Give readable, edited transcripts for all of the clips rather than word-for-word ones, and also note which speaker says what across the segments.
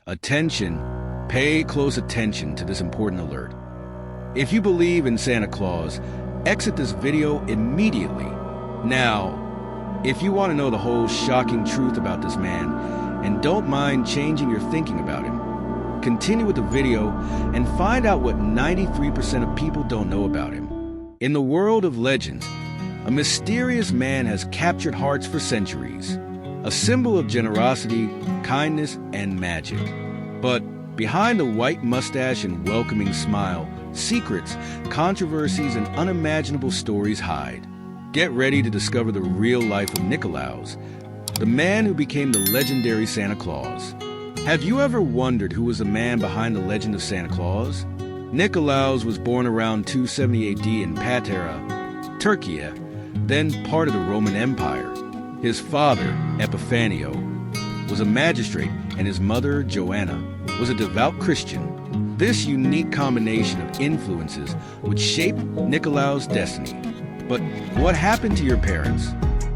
Speaker 1: Attention, pay close attention to this important alert. If you believe in Santa Claus, exit this video immediately. Now, if you want to know the whole shocking truth about this man and don't mind changing your thinking about him, continue with the video and find out what 93% of people don't know about him. In the world of legends, a mysterious man has captured hearts for centuries, a symbol of generosity, kindness, and magic. But behind the white mustache and welcoming smile, secrets, controversies, and unimaginable stories hide. Get ready to discover the real life of Nikolaus, the man who became the legendary Santa Claus. Have you ever wondered who was the man behind the legend of Santa Claus? Nikolaus was born around 270 AD in Patara, Turkey, then part of the Roman Empire. His father, Epifanio, was a magistrate, and his mother, Joanna, was a devout Christian. This unique combination of influences would shape Nikolaus' destiny. But what happened to your parents?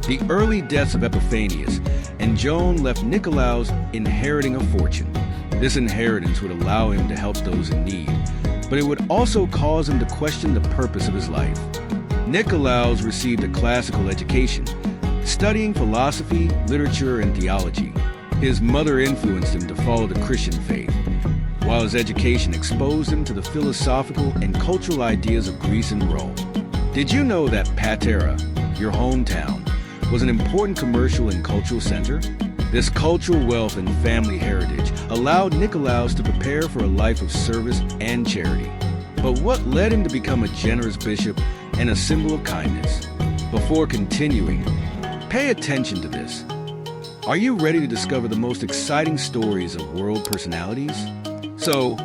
Speaker 1: The early deaths of Epiphanius and Joan left Nikolaus inheriting a fortune. This inheritance would allow him to help those in need, but it would also cause him to question the purpose of his life. Nikolaus received a classical education, studying philosophy, literature, and theology. His mother influenced him to follow the Christian faith, while his education exposed him to the philosophical and cultural ideas of Greece and Rome. Did you know that Patara, your hometown, was an important commercial and cultural center? This cultural wealth and family heritage allowed Nikolaus to prepare for a life of service and charity. But what led him to become a generous bishop and a symbol of kindness? Before continuing, pay attention to this. Are you ready to discover the most exciting stories of world personalities? So,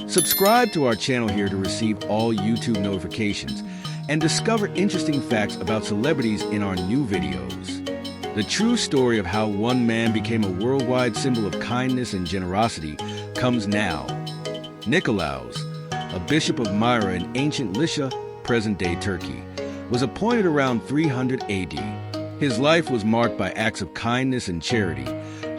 Speaker 1: subscribe to our channel here to receive all YouTube notifications and discover interesting facts about celebrities in our new videos. The true story of how one man became a worldwide symbol of kindness and generosity comes now. Nikolaus, a bishop of Myra in ancient Lycia, present-day Turkey, was appointed around 300 AD. His life was marked by acts of kindness and charity,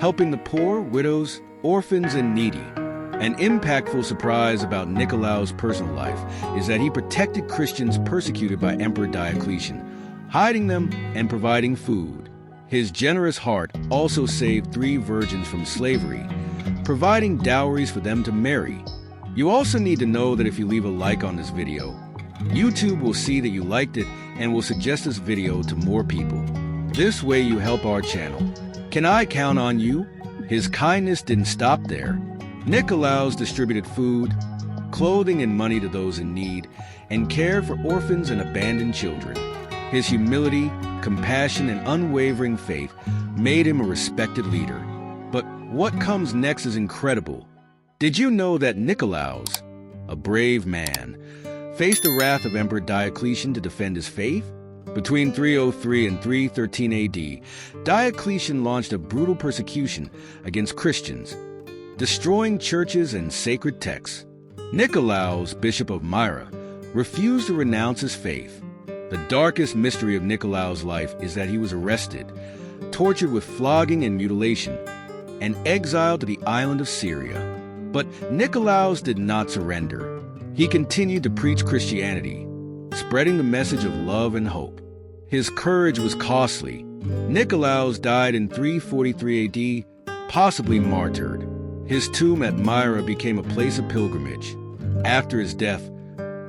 Speaker 1: helping the poor, widows, orphans, and needy. An impactful surprise about Nikolaus' personal life is that he protected Christians persecuted by Emperor Diocletian, hiding them and providing food. His generous heart also saved 3 virgins from slavery, providing dowries for them to marry. You also need to know that if you leave a like on this video, YouTube will see that you liked it and will suggest this video to more people. This way you help our channel. Can I count on you? His kindness didn't stop there. Nikolaus distributed food, clothing, and money to those in need, and cared for orphans and abandoned children. His humility, compassion, and unwavering faith made him a respected leader. But what comes next is incredible. Did you know that Nikolaus, a brave man, faced the wrath of Emperor Diocletian to defend his faith? Between 303 and 313 AD, Diocletian launched a brutal persecution against Christians, destroying churches and sacred texts. Nikolaus, bishop of Myra, refused to renounce his faith. The darkest mystery of Nikolaus' life is that he was arrested, tortured with flogging and mutilation, and exiled to the island of Syria. But Nikolaus did not surrender. He continued to preach Christianity, spreading the message of love and hope. His courage was costly. Nikolaus died in 343 AD, possibly martyred. His tomb at Myra became a place of pilgrimage. After his death,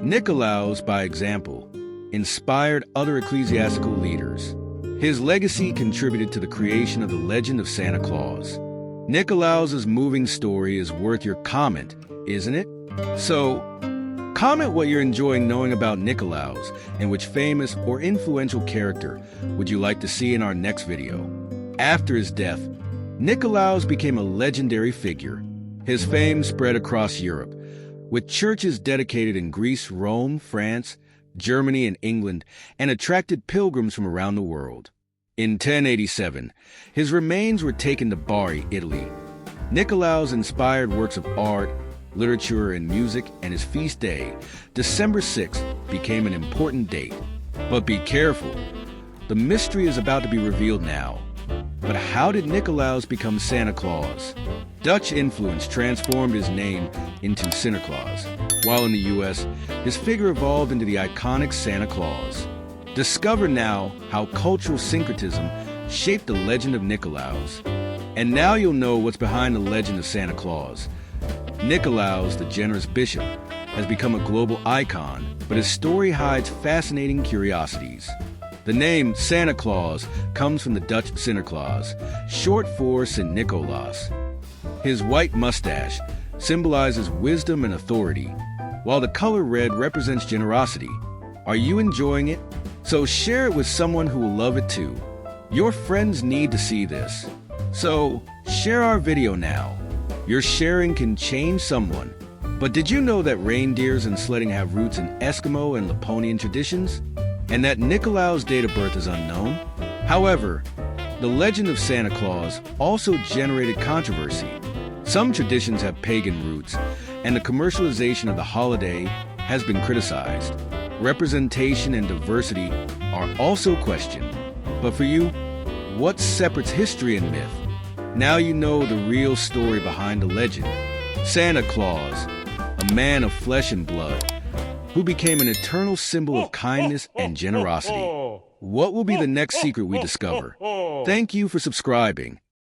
Speaker 1: Nikolaus, by example, inspired other ecclesiastical leaders. His legacy contributed to the creation of the legend of Santa Claus. Nikolaus' moving story is worth your comment, isn't it? So, comment what you're enjoying knowing about Nikolaus and which famous or influential character would you like to see in our next video. After his death, Nikolaus became a legendary figure. His fame spread across Europe, with churches dedicated in Greece, Rome, France, Germany, and England, and attracted pilgrims from around the world. In 1087, his remains were taken to Bari, Italy. Nikolaus inspired works of art, literature, and music, and his feast day, December 6th, became an important date. But be careful. The mystery is about to be revealed now. But how did Nikolaus become Santa Claus? Dutch influence transformed his name into Sinterklaas, while in the US, his figure evolved into the iconic Santa Claus. Discover now how cultural syncretism shaped the legend of Nikolaus. And now you'll know what's behind the legend of Santa Claus. Nikolaus, the generous bishop, has become a global icon, but his story hides fascinating curiosities. The name Santa Claus comes from the Dutch Sinterklaas, short for St. Nikolaus. His white mustache symbolizes wisdom and authority, while the color red represents generosity. Are you enjoying it? So share it with someone who will love it too. Your friends need to see this. So share our video now. Your sharing can change someone. But did you know that reindeers and sledding have roots in Eskimo and Laponian traditions? And that Nikolaus' date of birth is unknown? However, the legend of Santa Claus also generated controversy. Some traditions have pagan roots, and the commercialization of the holiday has been criticized. Representation and diversity are also questioned. But for you, what separates history and myth? Now you know the real story behind the legend. Santa Claus, a man of flesh and blood, who became an eternal symbol of kindness and generosity. What will be the next secret we discover? Thank you for subscribing.